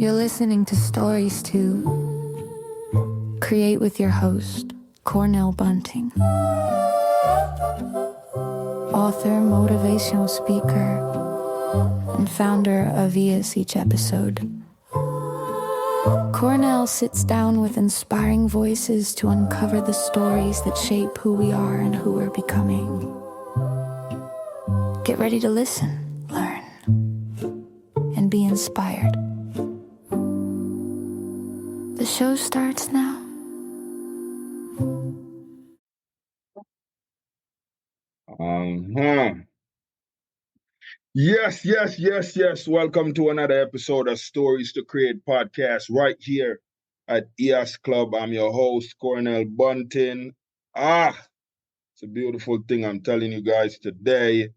You're listening to Stories to Create with your host, Cornell Bunting. Author, motivational speaker, and founder of ES Each Episode. Cornell sits down with inspiring voices to uncover the stories that shape who we are and who we're becoming. Get ready to listen, learn, and be inspired. The show starts now. Yes. Welcome to another episode of Stories to Create podcast right here at ES Club. I'm your host, Cornell Bunting. It's a beautiful thing I'm telling you guys today.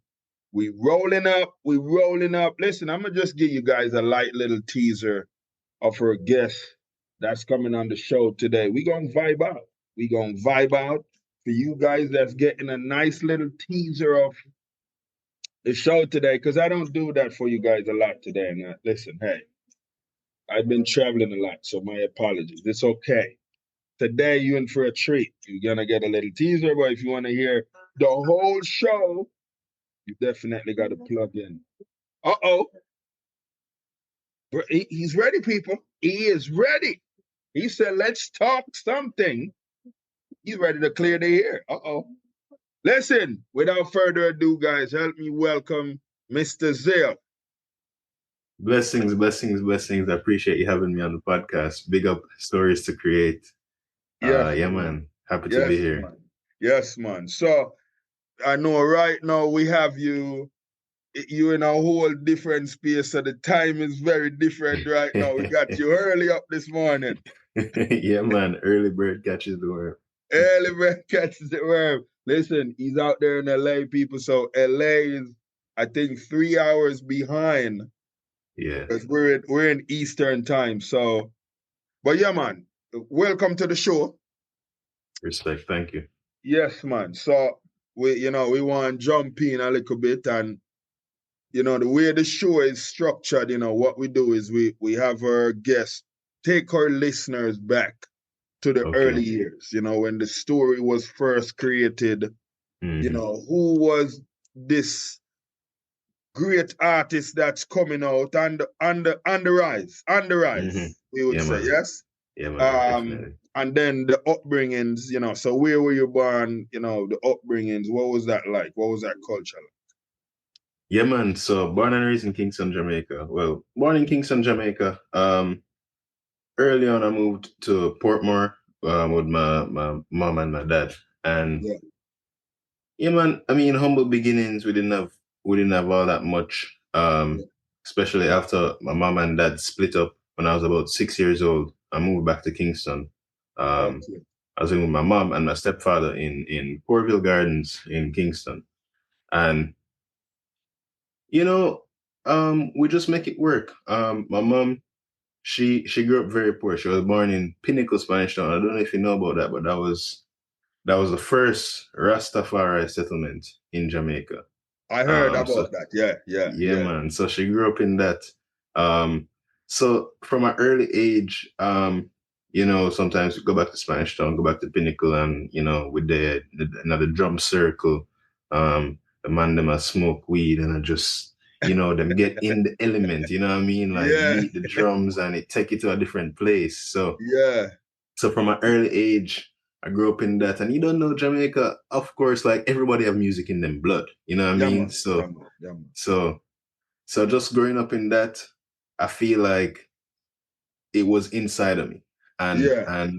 We rolling up. Listen, I'm going to just give you guys a light little teaser of our guest that's coming on the show today. We going to vibe out. For you guys that's getting a nice little teaser of the show today, because I don't do that for you guys a lot today. And listen, hey, I've been traveling a lot, so my apologies. It's okay. Today, you're in for a treat. You're going to get a little teaser, but if you want to hear the whole show, you definitely got to plug in. He's ready, people. He is ready. He said, let's talk something. He's ready to clear the air. Listen, without further ado, guys, help me welcome Mr. Zale. Blessings. I appreciate you having me on the podcast. Big up Stories to Create. Man. Happy to be here. Man. Yes, man. So I know right now we have you in a whole different space. So the time is very different right now. We got you early up this morning. Yeah, man. Early bird catches the worm. Listen, he's out there in LA, people. So LA is, I think, 3 hours behind. Yeah. Because we're in Eastern time. So, but yeah, man, welcome to the show. Respect, thank you. Yes, man. So we want to jump in a little bit, and the way the show is structured, what we do is we have our guests take our listeners back to the early years, when the story was first created. Who was this great artist that's coming out on the rise, we would say, man. yes? Yeah, man, definitely. And then the upbringings, so where were you born, the upbringings, what was that like? What was that culture like? Yeah, man, so born and raised in Kingston, Jamaica. Well, born in Kingston, Jamaica. Early on, I moved to Portmore with my mom and my dad. And yeah, man, I mean, humble beginnings, we didn't have all that much, especially after my mom and dad split up when I was about 6 years old. I moved back to Kingston. I was living with my mom and my stepfather in Portville Gardens in Kingston. And, we just make it work. My mom, she grew up very poor. She was born in Pinnacle, Spanish Town. I don't know if you know about that, but that was the first Rastafarian settlement in Jamaica. I heard about that. Yeah, man. So she grew up in that. So from an early age, sometimes we go back to Spanish Town, go back to Pinnacle, and with the another drum circle, the man them a smoke weed, and I just them get in the element. You know what I mean? Like beat the drums and it take it to a different place. So So from an early age, I grew up in that, and you don't know Jamaica, of course, like everybody have music in them blood, you know what I mean? So just growing up in that, I feel like it was inside of me. And I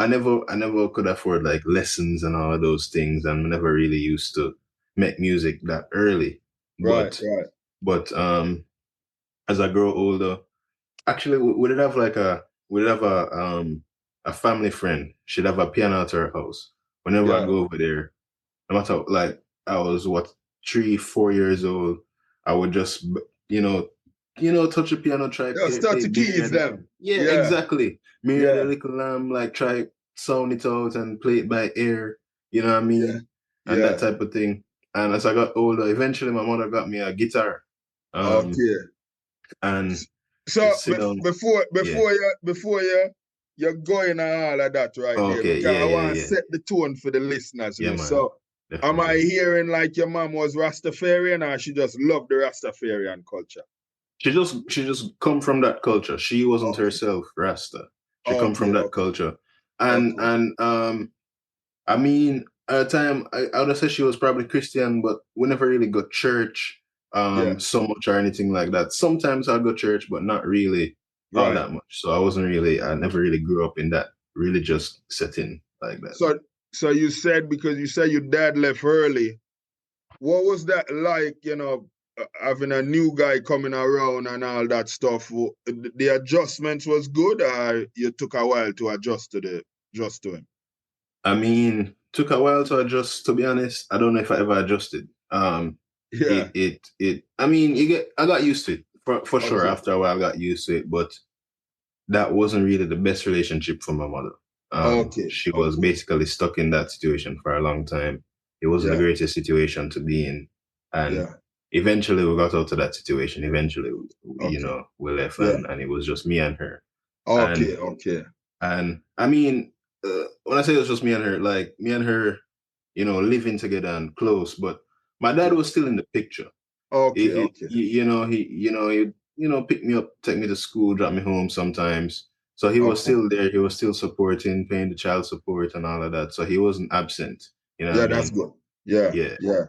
never could afford like lessons and all of those things, and never really used to make music that early. But as I grow older, actually we did have a family friend. She'd have a piano at her house. Whenever I go over there, no matter like I was 3-4 years old, I would just touch the piano, try start to keys them. Yeah, exactly. Me and the little lamb, like try sound it out and play it by ear. You know what I mean? And that type of thing. And as I got older, eventually my mother got me a guitar. And So Just sit down. Yeah. before you're going and all of that right there, Okay. because Yeah. I Yeah. want to Yeah. set the tone for the listeners, you Yeah, know. man. So am I Definitely. hearing like your mom was Rastafarian or she just loved the Rastafarian culture? She just come from that culture. She wasn't Okay, herself Rasta. She come okay, from that okay, culture. And okay. I mean, at the time I would say she was probably Christian, but we never really got church Yeah, so much or anything like that. Sometimes I'd go church, but not really all right. that much. So I never really grew up in that religious setting like that. So so you said, because you said your dad left early. What was that like, having a new guy coming around and all that stuff? The adjustments was good, or you took a while to adjust to him? I mean, took a while to adjust, to be honest. I don't know if I ever adjusted. Yeah. I mean, I got used to it for sure. Okay. After a while, I got used to it, but that wasn't really the best relationship for my mother. Okay. She was Okay. basically stuck in that situation for a long time. It wasn't the Yeah. greatest situation to be in. And Yeah. eventually we got out of that situation. Eventually, Okay. we left Yeah. and it was just me and her. And Okay. Okay. and I mean, when I say it was just me and her, like me and her, living together and close, but my dad Yeah. was still in the picture. Okay. Okay. He pick me up, take me to school, drop me home sometimes. So he was Okay. still there. He was still supporting, paying the child support and all of that. So he wasn't absent. You know what I Yeah, that's mean? good. Yeah. Yeah, Yeah.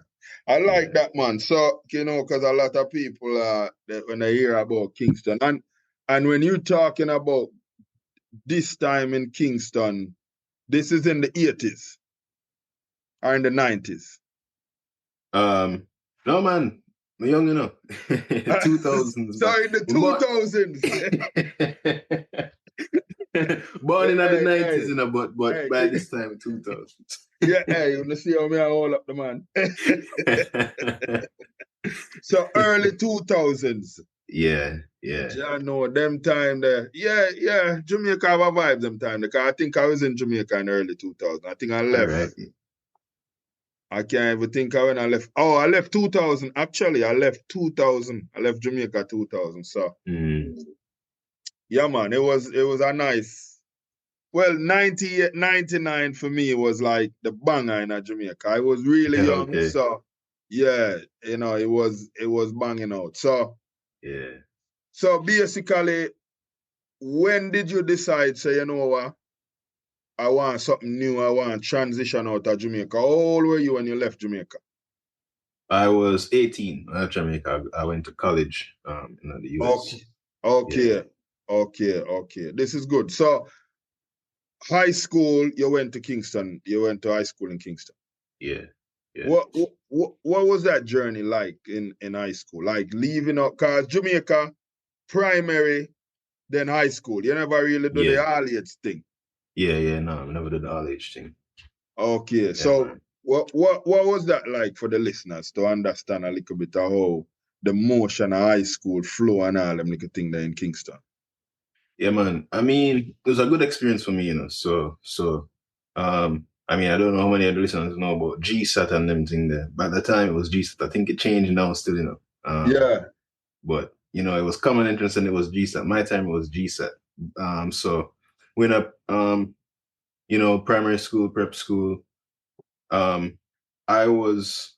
I like yeah, that, man. So, because a lot of people when they hear about Kingston, and when you're talking about this time in Kingston, this is in the 80s or in the 90s. No man, I'm young enough. 2000s, man. Sorry, the But 2000s. born in the Hey, 90s, hey, but hey. by this time 2000s. Yeah, hey, you wanna see how me I hold up the man. So early 2000s. Yeah, yeah. Yeah, know them time there. Yeah, yeah. Jamaica have a vibe them time. Because I think I was in Jamaica in early 2000. I think I All left. right. I can't even think of when I left. Oh, I left 2000. Actually, I left 2000. I left Jamaica 2000. So Mm. yeah, man, it was a nice. Well, 98, 99 for me was like the banger in Jamaica. I was really Yeah, young, okay. so yeah, it was banging out. So Yeah. so basically, when did you decide, say, you know what, I want something new, I want to transition out of Jamaica? How old were you when you left Jamaica? I was 18 at Jamaica. I went to college in the Okay, US. Yeah, okay, okay. This is good. So high school, you went to Kingston. You went to high school in Kingston. yeah, yeah. What was that journey like in high school? Like leaving out, cause Jamaica, primary, then high school. You never really do the Yeah. all age thing. Yeah. No, I never did the all age thing. Okay, Yeah, so man. what was that like for the listeners to understand a little bit of how the motion of high school flow and all them little thing there in Kingston? Yeah, man. I mean, it was a good experience for me, I mean, I don't know how many of the listeners know about GSAT and them thing there. By the time it was GSAT, I think it changed now still, Yeah, But it was common entrance and it was GSAT. My time it was GSAT. So went up, primary school, prep school. Um, I was,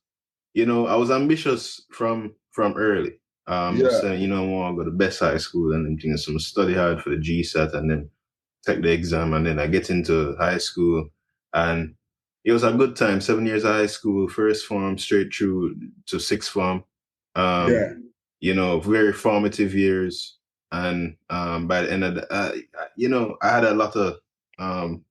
I was ambitious from early. yeah, Saying, I want to go to best high school and then things, some study hard for the GSAT and then take the exam and then I get into high school and it was a good time. 7 years of high school, first form straight through to sixth form. Um, yeah, very formative years. And by the end of I had a lot of um,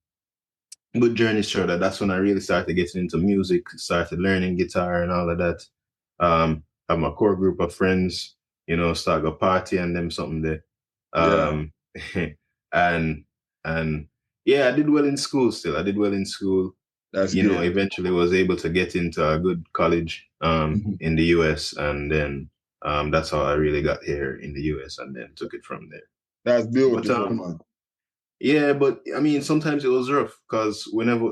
good journeys through that. That's when I really started getting into music, started learning guitar and all of that. Have my core group of friends, start a party and them something there. yeah. Um, and and yeah, I did well in school still. I did well in school. That's good. Eventually was able to get into a good college Mhm. in the US and then that's how I really got here in the US and then took it from there. That's But beautiful, man. yeah, but I mean, sometimes it was rough because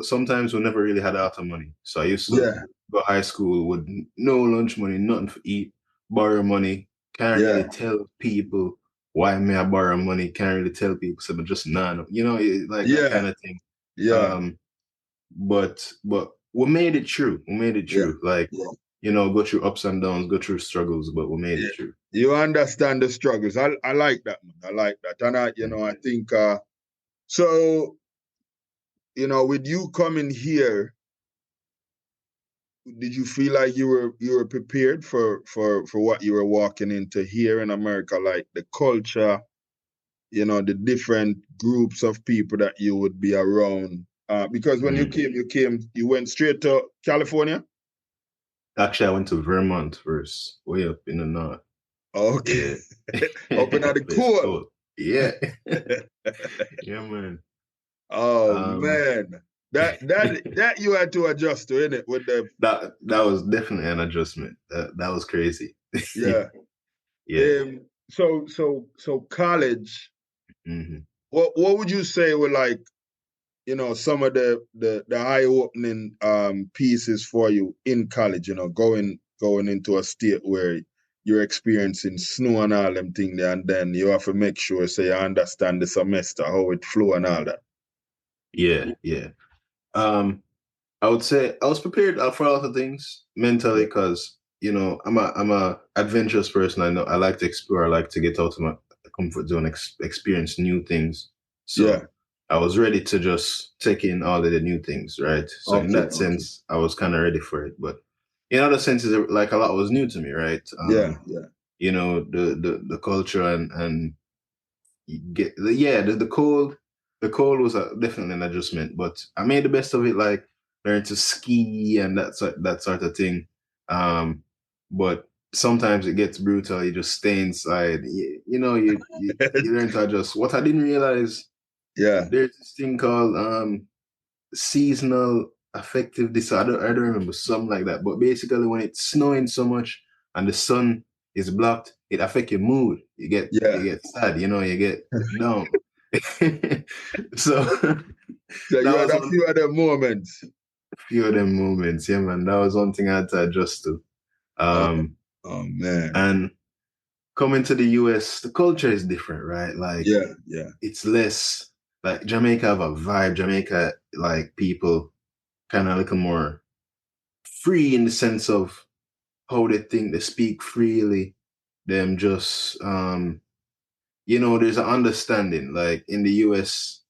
sometimes we never really had a lot of money. So I used to Yeah, go high school with no lunch money, nothing to eat, borrow money, can't really yeah, tell people why may I borrow money? Can't really tell people, so I'm just none. Like that Yeah, kind of thing. yeah, Um, but we made it true. We made it yeah, true. Like, yeah, go through ups and downs, go through struggles, but we made yeah. it true. You understand the struggles. I like that, man. I like that. And I think so, with you coming here, did you feel like you were prepared for what you were walking into here in America, like the culture, the different groups of people that you would be around? Because when Mm. you went straight to California? Actually, I went to Vermont first, way up in the north. Okay. Yeah. Up in the It's cool. cold. Yeah. Yeah, man. Oh Um, man. That you had to adjust to, innit? With the that was definitely an adjustment. That was crazy. Yeah. Yeah. So college, Hmm. what would you say were like, some of the eye-opening pieces for you in college, going into a state where you're experiencing snow and all them things there, and then you have to make sure, say, you understand the semester, how it flow and all that. Yeah, yeah. Um, I would say I was prepared for a lot of things mentally Yeah. because I'm a adventurous person. I know I like to explore. I like to get out of my comfort zone, experience new things. Yeah. So I was ready to just take in all of the new things, right? So in Okay. that Okay. sense, I was kind of ready for it. But in other senses, like a lot was new to me, right? Yeah. Yeah. The culture and you get the cold was definitely an adjustment, but I made the best of it, like learn to ski and that sort of thing. But sometimes it gets brutal. You just stay inside. You learn to adjust. What I didn't realize, Yeah. there's this thing called seasonal affective disorder. I don't remember, something like that. But basically, when it's snowing so much and the sun is blocked, it affects your mood. You get Yeah. you get sad. You get down. So So you that had was a one few other moments. few of them moments. Yeah, man. That was one thing I had to adjust to. Oh, Um, oh man. and coming to the US, the culture is different, right? Like Yeah. Yeah. it's less like Jamaica have a vibe. Jamaica, like people kind of a little more free in the sense of how they think, they speak freely. Them just there's an understanding. Like in the US,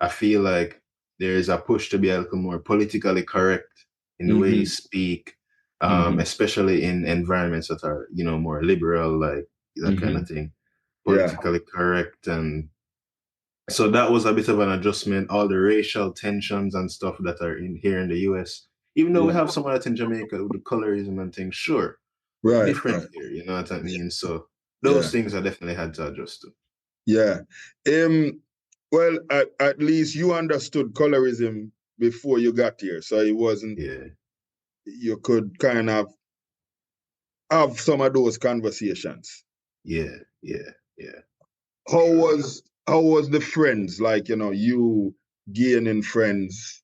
I feel like there is a push to be a little more politically correct in the way you Mm-hmm. speak, Mm-hmm. especially in environments that are, more liberal, like that kind Mm-hmm. of thing. Yeah. Politically correct. And so that was a bit of an adjustment, all the racial tensions and stuff that are in here in the US. Even though we Yeah. have some of that in Jamaica with the colorism and things, sure, but Right. different Right. here, you know what I mean? So those Yeah. things I definitely had to adjust to. Yeah. Well, at least you understood colorism before you got here. So it wasn't, Yeah, you could kind of have some of those conversations. yeah, yeah, yeah, for How sure. was how was the friends? Like, you gaining friends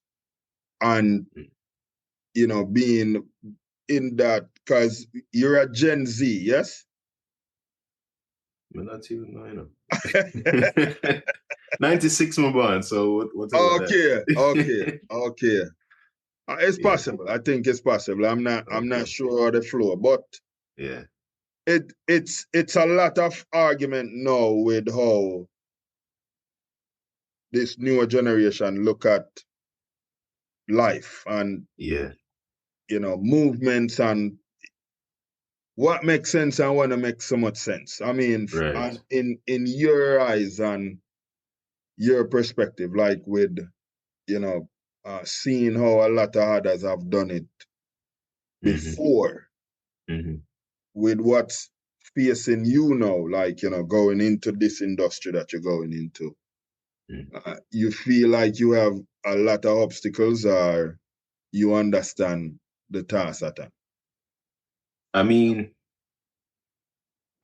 and, Mm. being in that, because you're a Gen Z, yes? But not even know. 96 my born, so whatever Okay, okay, that. okay. It's Yeah, possible. I think it's possible. I'm not okay. sure of the flow, but Yeah, it's a lot of argument now with how this newer generation look at life and, yeah, movements and what makes sense and what makes so much sense. I mean, right. and in your eyes and your perspective, like with, seeing how a lot of others have done it Hmm. before, Hmm. with what's facing you now, like, going into this industry that you're going into. Hmm. You feel like you have a lot of obstacles, or you understand the task at hand? I mean,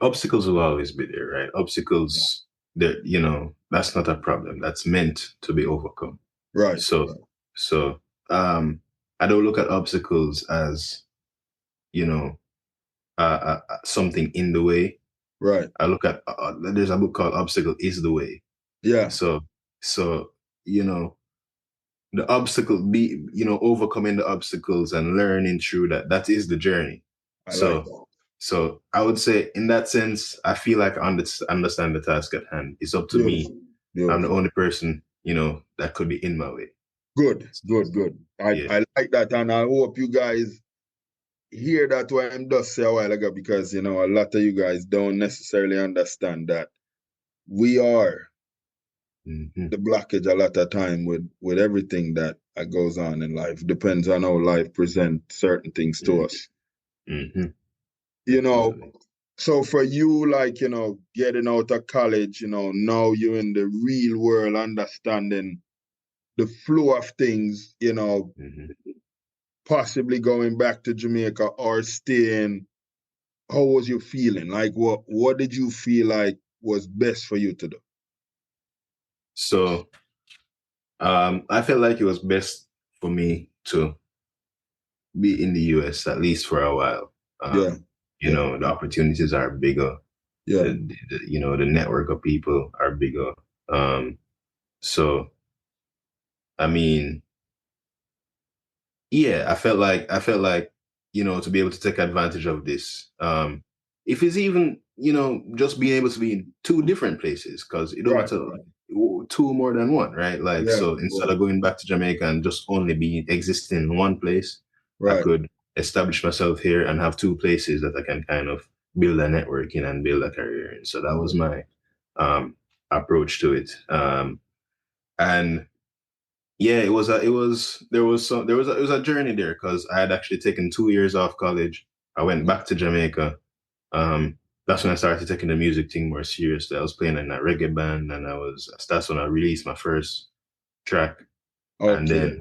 obstacles will always be there, right? Yeah. Obstacles that, that's not a problem. That's meant to be overcome. Right, So, right, so, I don't look at obstacles as, you know, something in the way. Right. I look at there's a book called Obstacle is the Way. Yeah. So you know, the obstacle be overcoming the obstacles and learning through that is the journey. I like that. So I would say in that sense, I feel like I understand the task at hand. It's up to me. Beautiful. I'm the Beautiful. only person, that could be in my way. Good. Yeah. I like that, and I hope you guys hear that what I'm just say a while ago, because a lot of you guys don't necessarily understand that we are Mm-hmm. the blockage a lot of time with everything that goes on in life. Depends on how life presents certain things to us. Mm-hmm. You know, Absolutely. so for you, like, getting out of college, now you're in the real world, understanding the flow of things, Mm-hmm. possibly going back to Jamaica or staying. How was you feeling? Like, what did you feel like was best for you to do? So I felt like it was best for me to be in the US at least for a while. Yeah, yeah, The opportunities are bigger. yeah. The network of people are bigger. So I mean, yeah, I felt like to be able to take advantage of this. If it's even just being able to be in two different places, because it don't Right, matter two more than one, right? Like, yeah, so instead of going back to Jamaica and just only be existing in one place, I right. could establish myself here and have two places that I can kind of build a network in and build a career in. So that was my approach to it. And yeah, it was a journey there because I had actually taken 2 years off college. I went back to Jamaica. Um, that's when I started taking the music thing more seriously. I was playing in a reggae band, and that's when I released my first track. And Okay.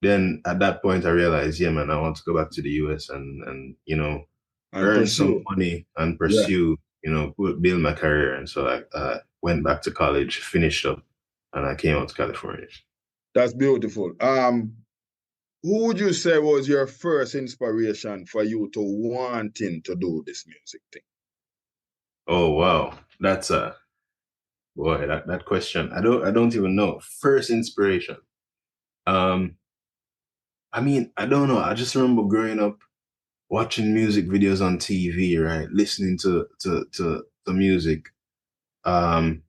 then at that point I realized, yeah, man, I want to go back to the US and And earn some pursue. money and Yeah, pursue, build my career. And so I went back to college, finished up, and I came out to California. that's beautiful. Who would you say was your first inspiration for you to wanting to do this music thing? Oh wow, that's a boy. That question, I don't even know. First inspiration. Um, I mean, I don't know. I just remember growing up watching music videos on TV, right? Listening to the music. Um,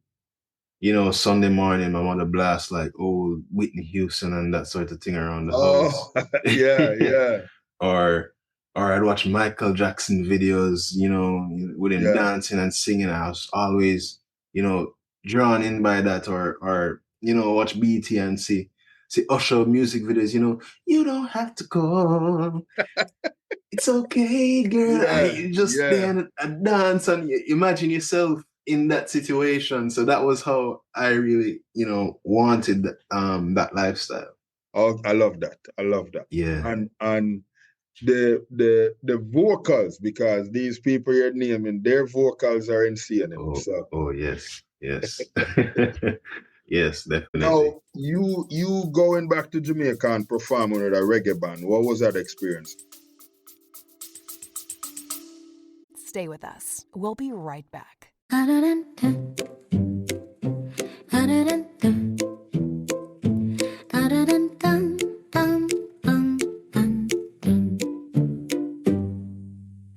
Sunday morning, my mother blast like old Whitney Houston and that sort of thing around the house. Oh, yeah, yeah, or I'd watch Michael Jackson videos, with him yeah. dancing and singing. I was always, drawn in by that, or watch BT and see Usher music videos. You don't have to go. It's okay, girl. And Yeah, you just yeah. there and dance and you imagine yourself in that situation. So that was how I really, wanted that lifestyle. Oh, I love that. I love that. Yeah. And the vocals, because these people you're naming, their vocals are insane. So Oh yes. Yes. Yes, definitely. now you going back to Jamaica and performing with a reggae band. What was that experience? Stay with us. We'll be right back.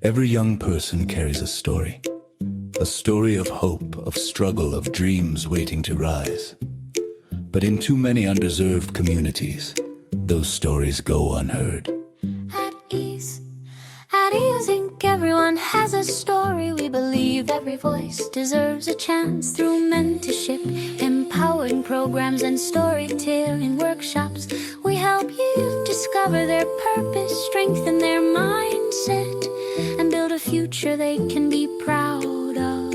Every young person carries a story of hope, of struggle, of dreams waiting to rise. But in too many underserved communities, those stories go unheard. At ease, Inc. Everyone has a story. We believe every voice deserves a chance through mentorship, empowering programs, and storytelling workshops. We help youth discover their purpose, strengthen their mindset, and build a future they can be proud of.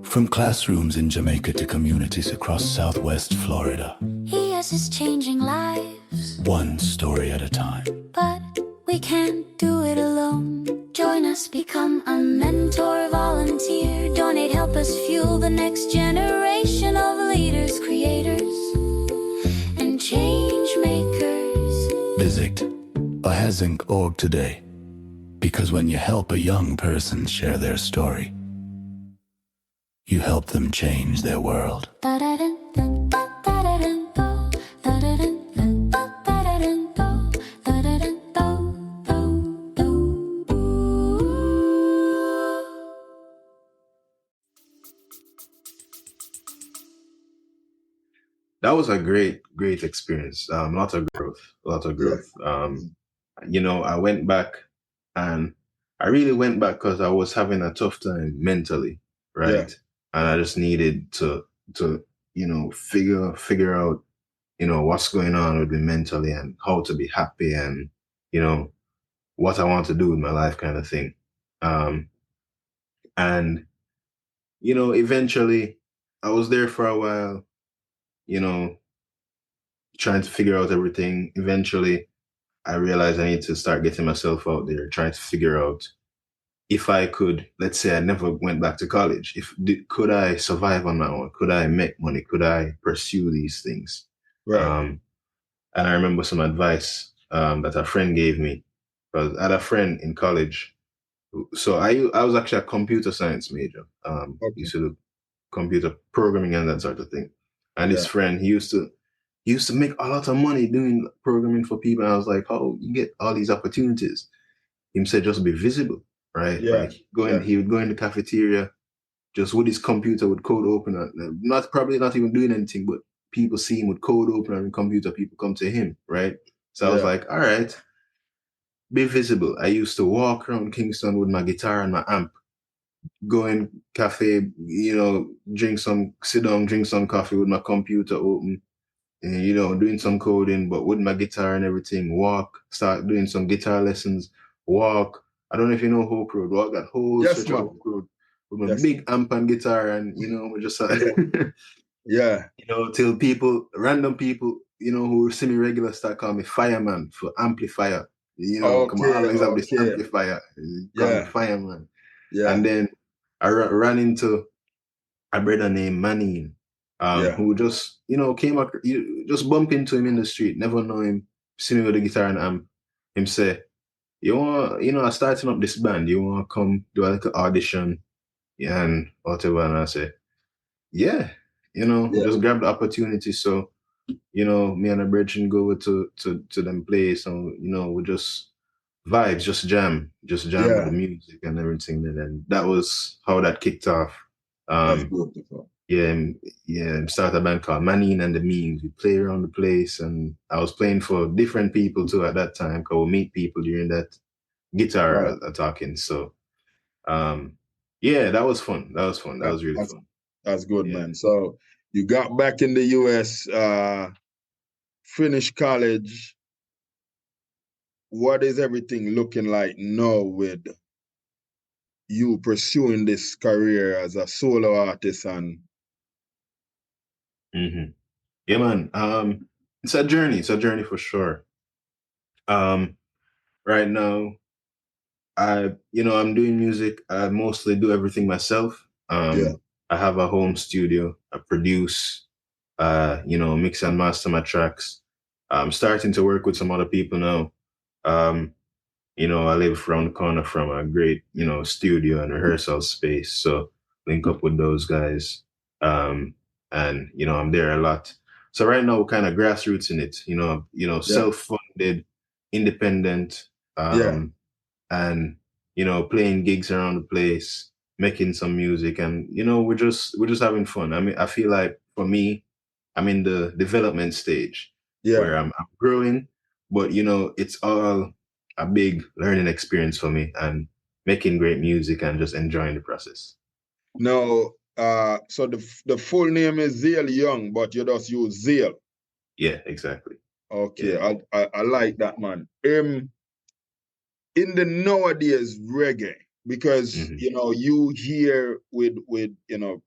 From classrooms in Jamaica to communities across Southwest Florida, ES is changing lives, one story at a time. but we can't do it alone. Join us, become a mentor, volunteer, donate, help us fuel the next generation of leaders, creators, and change makers. Visit ahazink.org today. Because when you help a young person share their story, you help them change their world. That was a great, great experience. Lots of growth, lots of Yeah. growth. I went back, and I really went back because I was having a tough time mentally, Yeah. right? And I just needed to figure out, what's going on with me mentally and how to be happy and, you know, what I want to do with my life kind of thing. Um, and, eventually I was there for a while, you know, trying to figure out everything. Eventually I realized I need to start getting myself out there, trying to figure out if I could, let's say I never went back to college, could I survive on my own? Could I make money? Could I pursue these things? Right. Um, and I remember some advice that a friend gave me. Because I had a friend in college. So I was actually a computer science major. Okay. Used to do computer programming and that sort of thing. And Yeah. his friend, he used to make a lot of money doing programming for people. And I was like, oh, you get all these opportunities. He said just be visible, right? Yeah. Like Yeah. he would go in the cafeteria just with his computer with code open, probably not even doing anything, but people see him with code open on the computer, people come to him, right? So I was Yeah. like, all right, be visible. I used to walk around Kingston with my guitar and my amp, go in cafe, sit down, drink some coffee with my computer open, and, doing some coding, but with my guitar and everything, start doing some guitar lessons, walk. I don't know if you know Hope Road, walk that whole Yes, stretch of man. Hope Road with my Yes. big amp and guitar, and, we just, Yeah. till random people, who see me regular start calling me fireman for amplifier. Come on, Okay. always have this Okay. amplifier. Call me Yeah. fireman. Yeah. And then I ran into a brother named Manning, Yeah. who just, came up, you just bump into him in the street, never know him, see me with a guitar and amp. Him say, you want, I'm starting up this band, you want to come do a little audition and whatever. And I say, yeah, Yeah. just grab the opportunity. So, me and a brethren go over to them place, and, we just vibes, just jam with Yeah. the music and everything. And then that was how that kicked off. That's Um, beautiful. yeah, started a band called Manine and the Means. We play around the place, and I was playing for different people too at that time. Cause we meet people during that guitar Right. talking. So, yeah, that was fun. That was fun. That That, was really that's fun. that's good, Yeah. man. So you got back in the US, finished college. What is everything looking like now with you pursuing this career as a solo artist? And hmm Yeah, man. It's a journey. It's a journey for sure. Um, right now, I'm doing music. I mostly do everything myself. yeah, I have a home studio. I produce, mix and master my tracks. I'm starting to work with some other people now. Um, I live around the corner from a great, studio and rehearsal space. So link up with those guys. And I'm there a lot. So right now we're kind of grassroots in it, yeah, self-funded, independent, yeah. um, and playing gigs around the place, making some music, and we're just having fun. I mean, I feel like for me, I'm in the development stage Yeah. where I'm growing, but it's all a big learning experience for me and making great music and just enjoying the process. Now, so the full name is Zale Young, but you just use Zale. Yeah, exactly. Okay, Yeah. I like that, man. In the nowadays reggae, because hmm you here with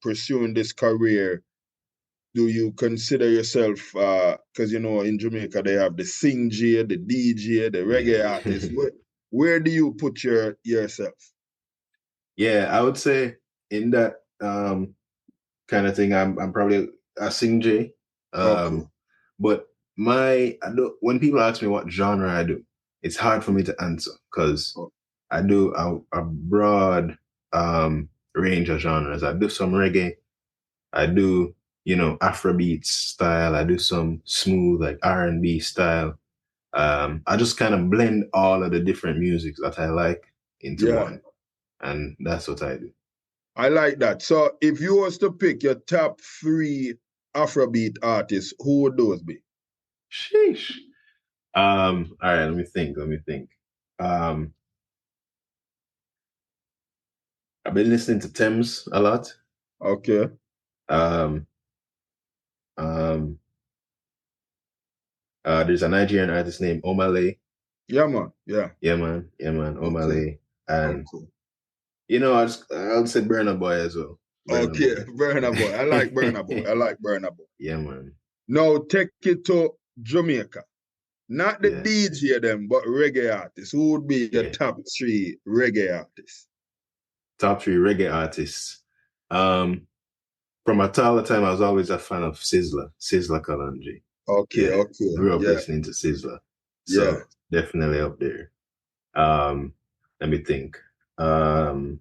pursuing this career, do you consider yourself, because in Jamaica they have the sing J, the DJ, the reggae Yeah. artist, where do you put yourself? Yeah, I would say in that kind of thing, I'm probably a sing J. Okay. But when people ask me what genre I do, it's hard for me to answer because Oh, I do a broad range of genres. I do some reggae. I do, Afrobeat style. I do some smooth like R&B style. I just kind of blend all of the different musics that I like into Yeah, one, and that's what I do. I like that. So if you was to pick your top 3 Afrobeat artists, who would those be? Sheesh. All right, let me think. Um, I've been listening to Thames a lot. Okay. Um, um, there's a Nigerian artist named Omale. Yeah, man. Yeah. Yeah, man, Okay. Omale. And Okay. I'll say Burna Boy as well. Burna Okay. Boy. Burna Boy. I like Burna Boy. I like Burna Boy. Yeah, man. Now take it to Jamaica. Not the Yeah, DJ them, but reggae artists. Who would be your yeah. top 3 reggae artists? Top 3 reggae artists. Um, from a taller time, I was always a fan of Sizzla Kalonji. Okay, Yeah, okay. grew up Yeah, listening to Sizzla, yeah, so definitely up there. Let me think. Um,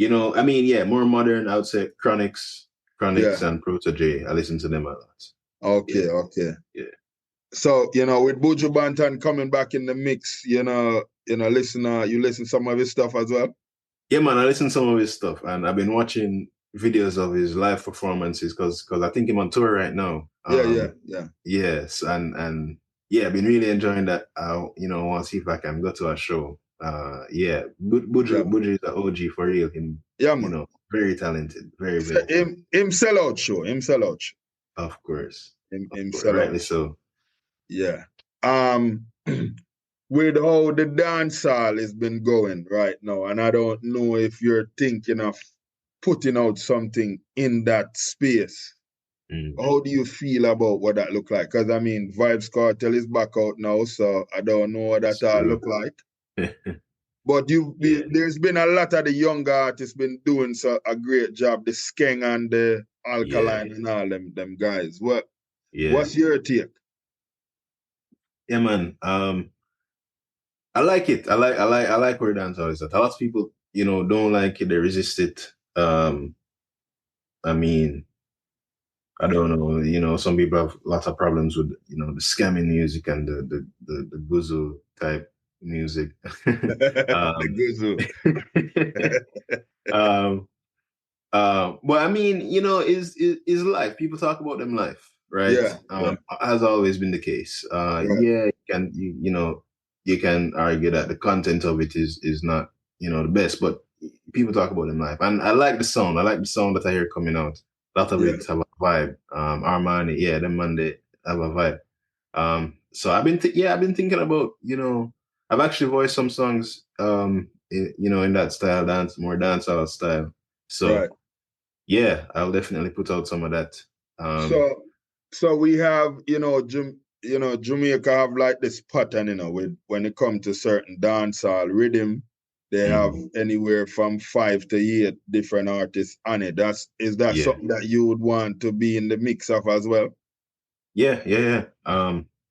I mean, yeah, more modern. I would say yeah. Chronics, and Protege. I listen to them a lot. Okay, Yeah, okay. yeah. So, with Buju Banton coming back in the mix, you listen some of his stuff as well? Yeah, man, I listen to some of his stuff, and I've been watching videos of his live performances because I think I'm on tour right now. Yeah, yeah, yeah. Yes, and yeah, I've been really enjoying that. I want to see if I can go to a show. Yeah, Yeah, man. Buju is an OG for real. Him, Yeah, man. very talented, very very talented. Him sell out show. Him sell out show. Of course, Him sell rightly out show. so. Yeah. Um with how the dancehall has been going right now, and I don't know if you're thinking of putting out something in that space. Mm, How do you feel about what that look like? Because I mean, Vibes Cartel is back out now, so I don't know what that's that all true. look like. But Yeah, there's been a lot of the younger artists been doing a great job. The Skeng and the yeah, Alkaline and all them guys. yeah, What's your take? yeah, man. I like it. I like where dancehall is at. A lot of people, don't like it. They resist it. I mean, I don't know. Some people have lots of problems with, the scamming music and the guzu type music. The um, Guzu. um, but I mean, is life. People talk about them life, right? Yeah, yeah, Has always been the case. right. Yeah, you can argue that the content of it is not, the best, but people talk about them life. And I like the sound. I like the sound that I hear coming out. A lot of Yeah, it have a vibe. Armani, yeah, them man, they have a vibe. So I've been thinking about, I've actually voiced some songs, in that style, more dancehall style. So right. yeah, I'll definitely put out some of that. Um, So we have, Jamaica have like this pattern, with when it comes to certain dancehall rhythm, they have mhm. anywhere from 5 to 8 different artists on it. Is that Yeah, something that you would want to be in the mix of as well? yeah.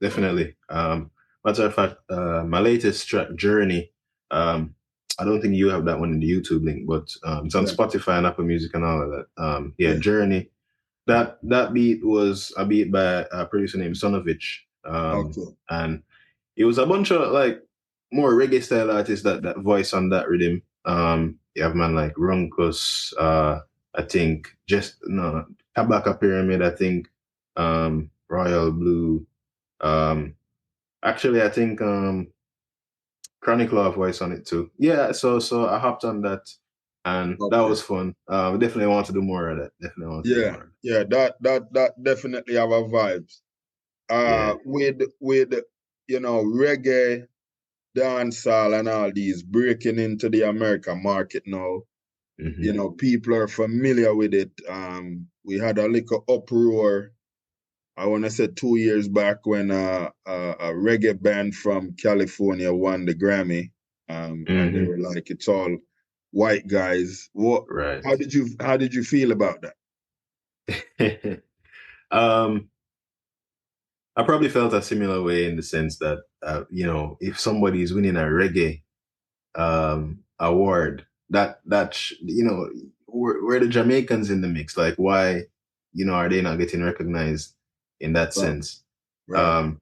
Definitely. Matter of fact, my latest track, Journey. I don't think you have that one in the YouTube link, but it's on Yeah, Spotify and Apple Music and all of that. Yeah, yeah. Journey. That beat was a beat by a producer named Sonovich. Okay. And it was a bunch of like more reggae style artists that voice on that rhythm. You have man like Runkus, I think just no Kabaka Pyramid, I think, Royal Blue. Um, actually, I think Chronic Law voice on it too. Yeah, so I hopped on that, and that Okay. was fun. We definitely want to do more of that. Definitely want to do Yeah, more. yeah. That definitely have a vibes. Yeah. With reggae, dancehall, and all these breaking into the American market now. Hmm. People are familiar with it. We had a little uproar, I want to say 2 years back when a reggae band from California won the Grammy, and they Hmm. were like, "It's all white guys." What? Right. How did you feel about that? um, I probably felt a similar way in the sense that if somebody is winning a reggae award, where the Jamaicans in the mix? Like, why, are they not getting recognized in that Right. sense? Right.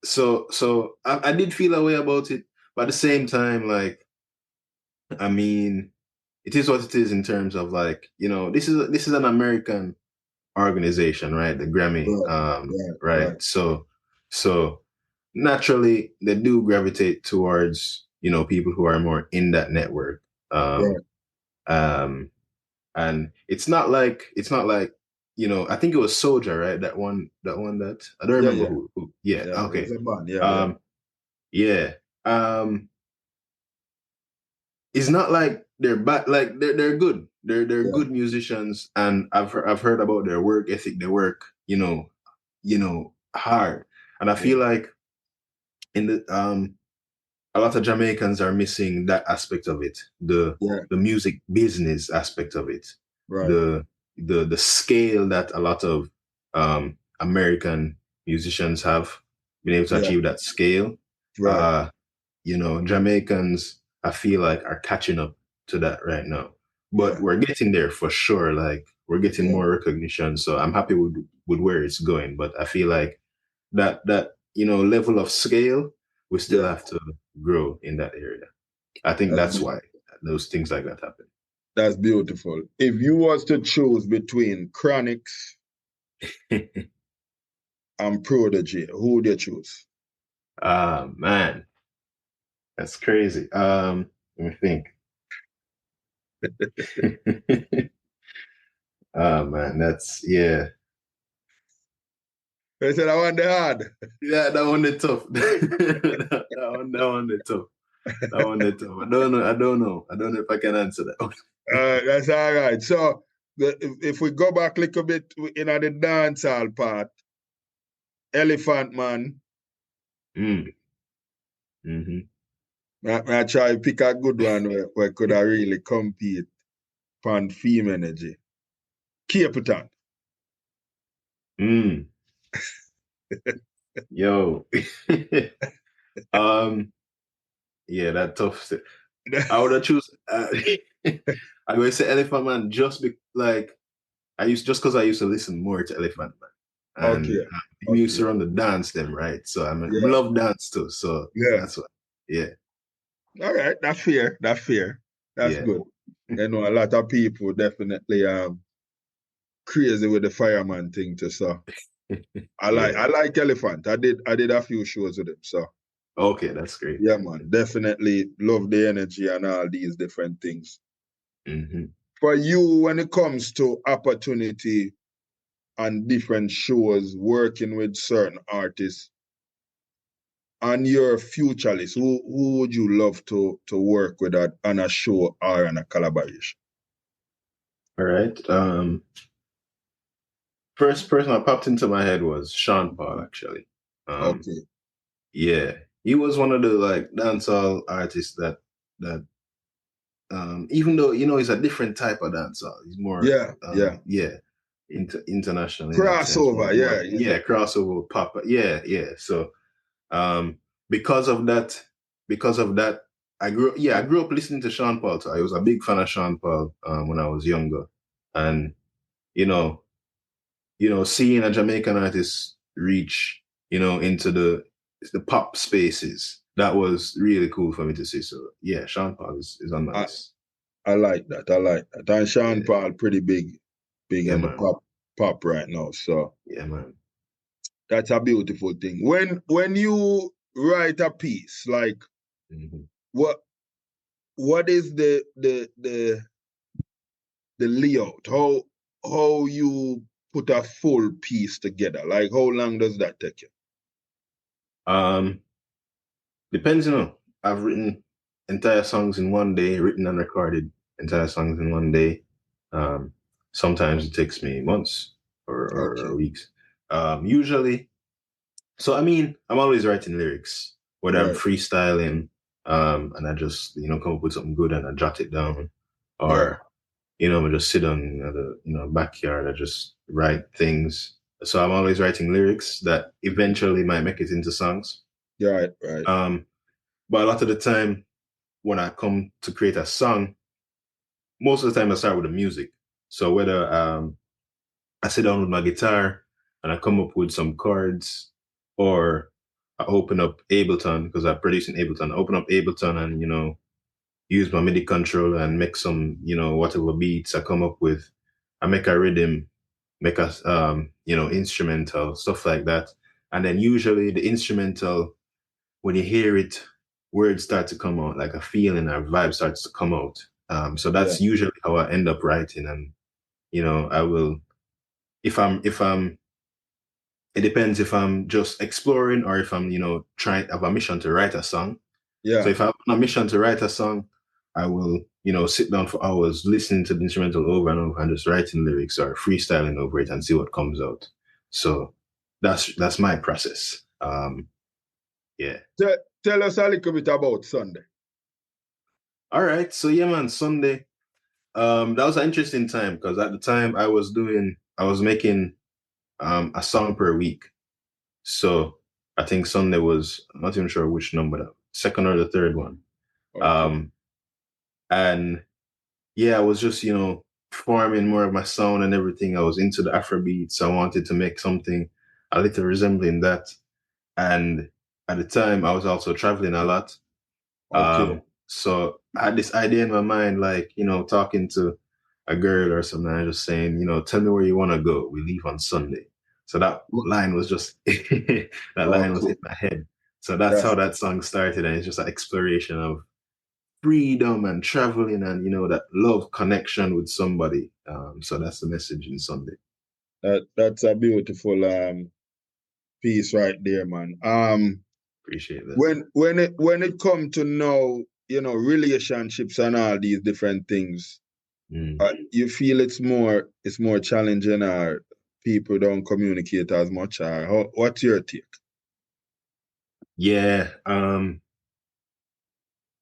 So I did feel a way about it, but at the same time, like, I mean, it is what it is in terms of like, this is an American organization, right? The Grammy, right? Right. So naturally they do gravitate towards, people who are more in that network. Right. Um, and it's not like, I think it was Soldier, right? That I don't remember Yeah. who. Yeah, Yeah. okay. It's a man. Yeah. Yeah. It's not like they're bad. Like they're good. They're Yeah. good musicians, and I've heard about their work ethic. They work, hard. And I feel like in the a lot of Jamaicans are missing that aspect of it, the Yeah. the music business aspect of it, Right. the scale that a lot of American musicians have been able to Yeah. achieve that scale. Right. Jamaicans, I feel like, are catching up to that right now. But Yeah. we're getting there for sure. Like, we're getting Yeah. more recognition. So I'm happy with where it's going. But I feel like that level of scale, we still Yeah. have to grow in that area. I think That's that's why those things like that happen. That's beautiful. If you was to choose between Chronics and Prodigy, who would you choose? Man, that's crazy. Let me think. Man, that's yeah. They said I want the hard. Yeah, that one is tough. That one is tough. That one is tough. I don't know if I can answer that one. That's all right. So if we go back a little bit in the dancehall part, Elephant Man, Mm-hmm. I try to pick a good one where could I really compete on theme energy. Capitan. Yo. Yeah, that tough. I would have choose. I'm going to say Elephant Man just because I used to listen more to Elephant Man, and Okay. he used to run the dance them, right? So I Yeah. love dance too. So Yeah. that's what. Yeah. All right. That's fair. That's Yeah. good. A lot of people definitely crazy with the fireman thing too. So I like Elephant. I did a few shows with him. So Okay, that's great. yeah, man. Definitely love the energy and all these different things. Mm-hmm. For you, when it comes to opportunity and different shows, working with certain artists, and your future list, who would you love to work with on a show or on a collaboration? All right. First person that popped into my head was Sean Paul, actually. Okay. Yeah, he was one of the like dancehall artists that even though he's a different type of dancehall, he's more international in that sense. Crossover, Yeah, crossover pop. Yeah. So because of that, I grew up listening to Sean Paul. So I was a big fan of Sean Paul when I was younger, and you know, seeing a Jamaican artist reach, into the pop spaces, that was really cool for me to see. So yeah, Sean Paul is on my list. I like that. And Sean Paul pretty big Yeah, in the man. pop right now. So Yeah, man. that's a beautiful thing. When you write a piece, like Mm-hmm. what is the layout? How you put a full piece together? Like how long does that take you? Depends, I've written entire songs in one day, written and recorded entire songs in one day. Sometimes it takes me months or weeks. Usually, so I mean, I'm always writing lyrics, whether I'm Right. freestyling, and I just, come up with something good and I jot it down, Yeah. or, I just sit on the, backyard, I just write things, So I'm always writing lyrics that eventually might make it into songs. Right, right. But a lot of the time when I come to create a song, most of the time I start with the music. So whether I sit down with my guitar and I come up with some chords, or I open up Ableton because I produce in Ableton. I open up Ableton and, use my MIDI controller and make some, whatever beats I come up with. I make a rhythm, make a, instrumental, stuff like that. And then usually the instrumental, when you hear it, words start to come out, like a feeling or vibe starts to come out. So that's usually how I end up writing. And, I will, if I'm, it depends if I'm just exploring or if I'm, trying, have a mission to write a song. Yeah. So if I have a mission to write a song, I will, sit down for hours listening to the instrumental over and over and just writing lyrics or freestyling over it and see what comes out. So that's my process. Yeah. Tell us a little bit about Sunday. All right. So yeah, man, Sunday. That was an interesting time because at the time I was making a song per week. So I think Sunday was, I'm not even sure which number, the second or the third one. Okay. And yeah, I was just, forming more of my sound and everything. I was into the Afrobeat, so I wanted to make something a little resembling that. And at the time, I was also traveling a lot. Okay. So I had this idea in my mind, like, talking to a girl or something, and just saying, tell me where you want to go. We leave on Sunday. So that line was just, that line was in my head. So that's how that song started. And it's just an exploration of freedom and traveling and, that love connection with somebody. So that's the message in Sunday. That's a beautiful piece right there, man. Appreciate that. When it come to know, relationships and all these different things, you feel it's more challenging, or people don't communicate as much, or what's your take? Yeah.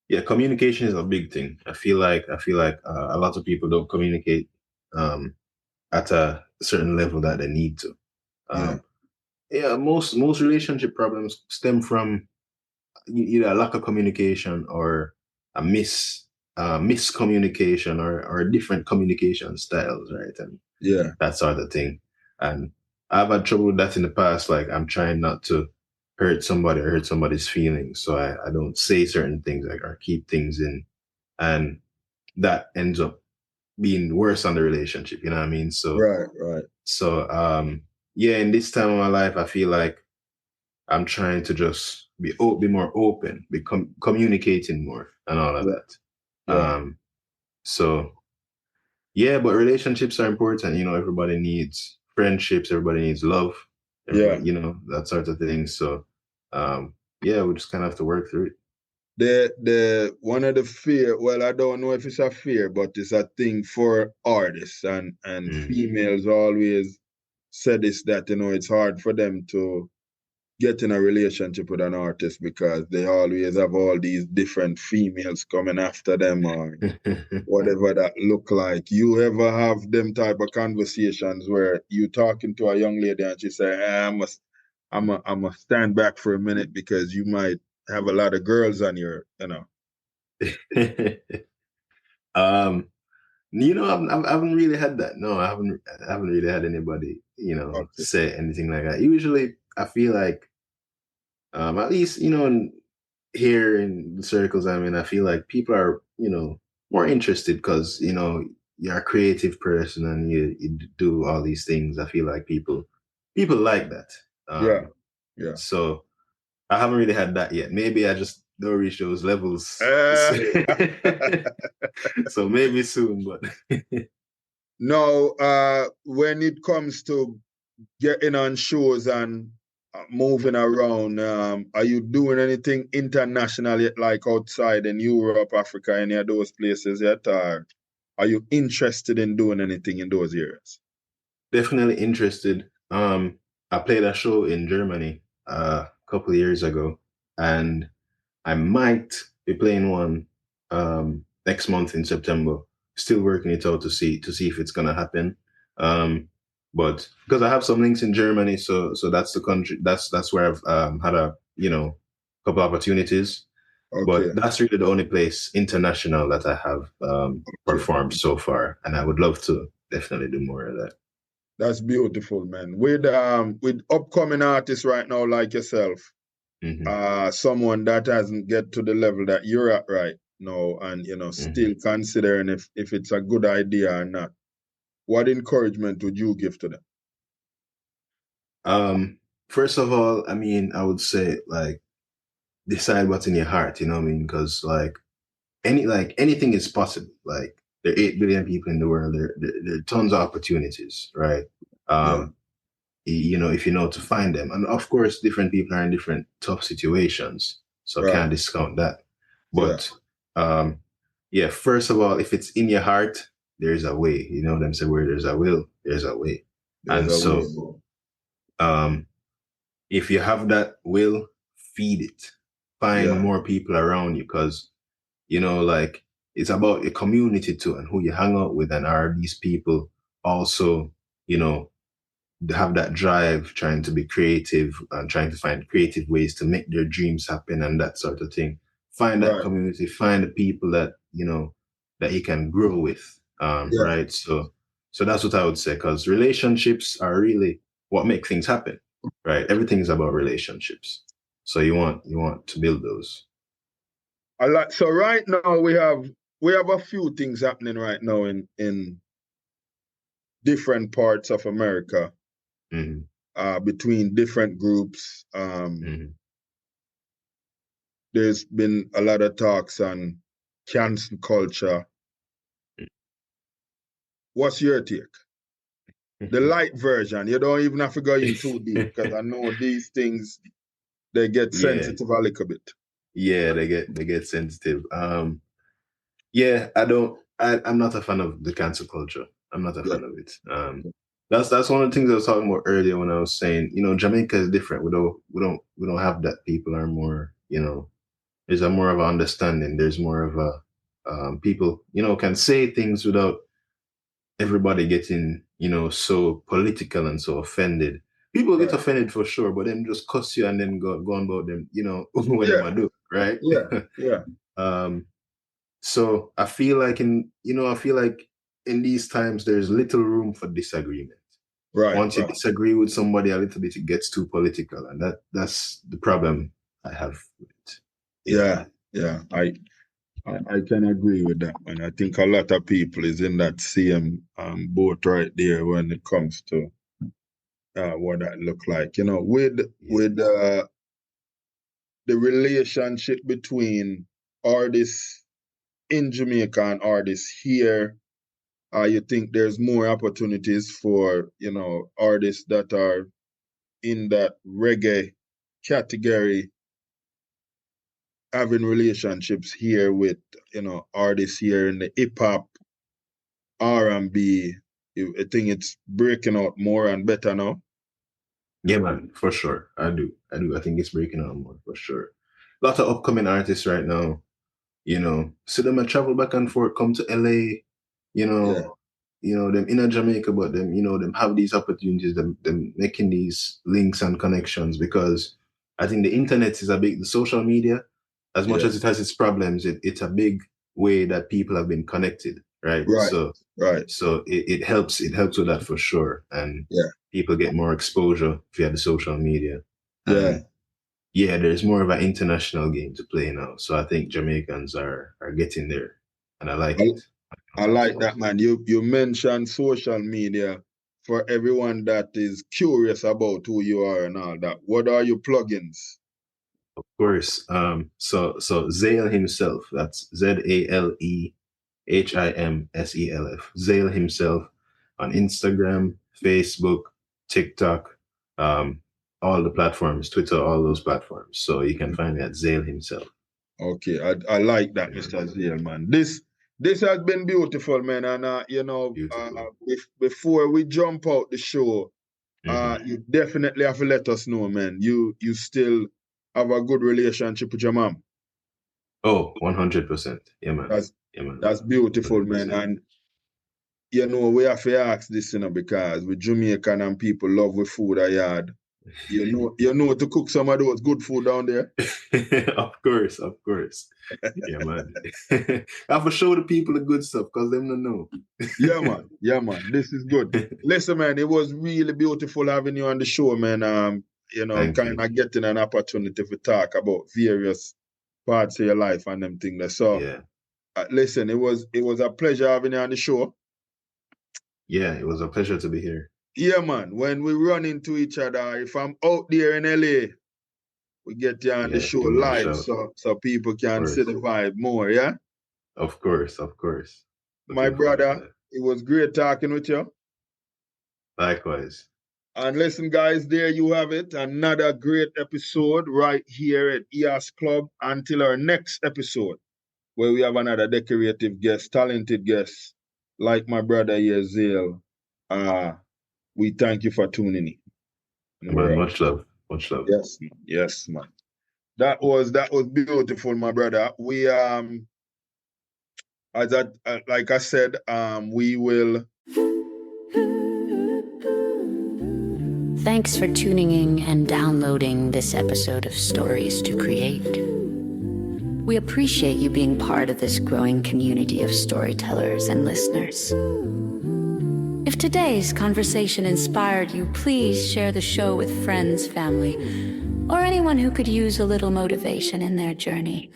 Yeah, communication is a big thing. I feel like a lot of people don't communicate at a certain level that they need to. Yeah, most relationship problems stem from either a lack of communication or a miscommunication or different communication styles, right? And that sort of thing. And I've had trouble with that in the past. Like, I'm trying not to hurt somebody or hurt somebody's feelings, so I don't say certain things, like, or keep things in, and that ends up being worse on the relationship. You know what I mean? So right. So yeah, in this time of my life, I feel like I'm trying to just be more open, be communicating more, and all of that. So yeah, but relationships are important. Everybody needs friendships, everybody needs love, everybody, that sort of thing. So yeah, we just kind of have to work through it. The one of the fear, well, I don't know if it's a fear, but it's a thing for artists, and females always say this, that it's hard for them to get in a relationship with an artist because they always have all these different females coming after them, or whatever that look like. You ever have them type of conversations where you talking to a young lady and she say, I'm a stand back for a minute because you might have a lot of girls on your, I haven't really had that. No, I haven't really had anybody, say anything like that. Usually I feel like, at least, here in the circles I'm in, I feel like people are, more interested because, you're a creative person and you do all these things. I feel like people like that. Yeah. So I haven't really had that yet. Maybe I just don't reach those levels. So maybe soon, but no, when it comes to getting on shows and moving around, are you doing anything internationally, like outside in Europe, Africa, any of those places yet, or are you interested in doing anything in those areas? Definitely interested. I played a show in Germany a couple of years ago, and I might be playing one next month in September. Still working it out to see if it's gonna happen. But because I have some links in Germany, so that's the country. That's where I've had a couple opportunities. Okay. But that's really the only place international that I have Okay. performed so far, and I would love to definitely do more of that. That's beautiful, man. With upcoming artists right now like yourself, Hmm. someone that hasn't get to the level that you're at right now, and Hmm. still considering if it's a good idea or not, what encouragement would you give to them? First of all, I mean, I would say like decide what's in your heart. You know what I mean? Because anything is possible. Like there are 8 billion people in the world. There are tons of opportunities, right? Yeah, Um, if you know to find them. And of course, different people are in different tough situations, so right. can't discount that. Yeah, But um, yeah, first of all, if it's in your heart, there's a way. You know them say where there's a will, there's a way. there's And a way. so um, if you have that will, feed it. Find Yeah, more people around you because like it's about a community too and who you hang out with and are these people also, you know, have that drive, trying to be creative and trying to find creative ways to make their dreams happen and that sort of thing. Find that right. community, find the people that, that you can grow with. Yeah, Right. So that's what I would say, because relationships are really what make things happen. Right. Everything is about relationships. So you want to build those. I like. So right now we have a few things happening right now in different parts of America, Hmm. between different groups. Hmm. There's been a lot of talks on cancel culture. What's your take? The light version. You don't even have to go in too deep because I know these things they get Yeah. sensitive a little bit. Yeah, they get sensitive. Yeah, I'm not a fan of the cancel culture. I'm not a Yeah, fan of it. That's one of the things I was talking about earlier when I was saying, Jamaica is different. We don't have that. People are more, there's a more of an understanding. There's more of a people, can say things without everybody getting, so political and so offended. People get right. offended for sure, but then just cuss you and then go on about them, what them Yeah, I do, right? yeah, yeah. um so I feel like in these times there's little room for disagreement. Right, Once you right. disagree with somebody a little bit, it gets too political, and that's the problem I have with it. Yeah. Yeah, yeah. I can agree with that, man. I think a lot of people is in that same boat right there when it comes to what that look like. Yeah. With the relationship between artists in Jamaica and artists here, you think there's more opportunities for, artists that are in that reggae category having relationships here with, artists here in the hip hop, R&B. I think it's breaking out more and better now. Yeah, man, for sure. I think it's breaking out more for sure. A lot of upcoming artists right now, see them and travel back and forth, come to LA, you Yeah, know, them in a Jamaica, but them, them have these opportunities, them making these links and connections, because I think the internet is the social media, as much yeah. as it has its problems, it's a big way that people have been connected, right? Right, So right. so it helps with that for sure. And Yeah, people get more exposure via the social media. yeah. And yeah, there's more of an international game to play now. So I think Jamaicans are getting there, and I like I, it. I like that, man. You mentioned social media for everyone that is curious about who you are and all that. What are your plugins? Of course. So Zale himself, that's ZaleHimself. Zale himself on Instagram, Facebook, TikTok, um, all the platforms, Twitter, all those platforms. So you can find me at Zale himself. Okay, I like that, Yeah, Mr. Zale, man. This has been beautiful, man. And beautiful. before we jump out the show, Hmm. you definitely have to let us know, man. You still have a good relationship with your mom. Oh, 100%. Yeah, man. That's Yeah, man. that's beautiful, man. 100%. And you know, we have to ask this, you know, because with Jamaican and people love with food I had. You know to cook some of those good food down there. Of course, of course. Yeah, man. I have to show the people the good stuff because them don't know. Yeah, man. Yeah, man. This is good. Listen, man, it was really beautiful having you on the show, man. You know, Thank kind you. of getting an opportunity to talk about various parts of your life and them things. There. So, Yeah. listen, it was a pleasure having you on the show. Yeah, it was a pleasure to be here. Yeah, man. When we run into each other, if I'm out there in LA, we get you on the Yeah, show give me a live shout. so people can see Of the course. vibe more, yeah? Of course, of course. My Looking forward to brother, that. it was great talking with you. Likewise. And listen, guys, there you have it. Another great episode right here at EOS Club. Until our next episode, where we have another decorative guest, talented guest, like my brother here, Zale. We thank you for tuning in. And we're Man, out. much love. Much love. Yes, yes, man. That was beautiful, my brother. We like I said, we will. Thanks for tuning in and downloading this episode of Stories to Create. We appreciate you being part of this growing community of storytellers and listeners. If today's conversation inspired you, please share the show with friends, family, or anyone who could use a little motivation in their journey.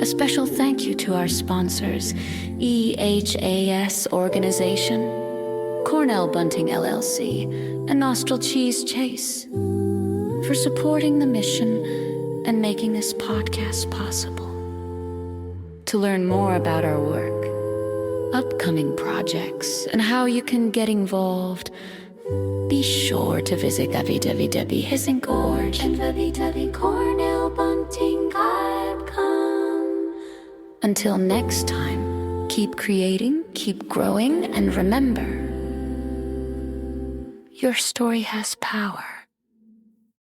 A special thank you to our sponsors, EHAS Organization, Cornell Bunting LLC, and Nostril Cheese Chase for supporting the mission and making this podcast possible. To learn more about our work, upcoming projects, and how you can get involved, be sure to visit www.hissinggorge and www.cornellbunting.com. Until next time, keep creating, keep growing, and remember, your story has power.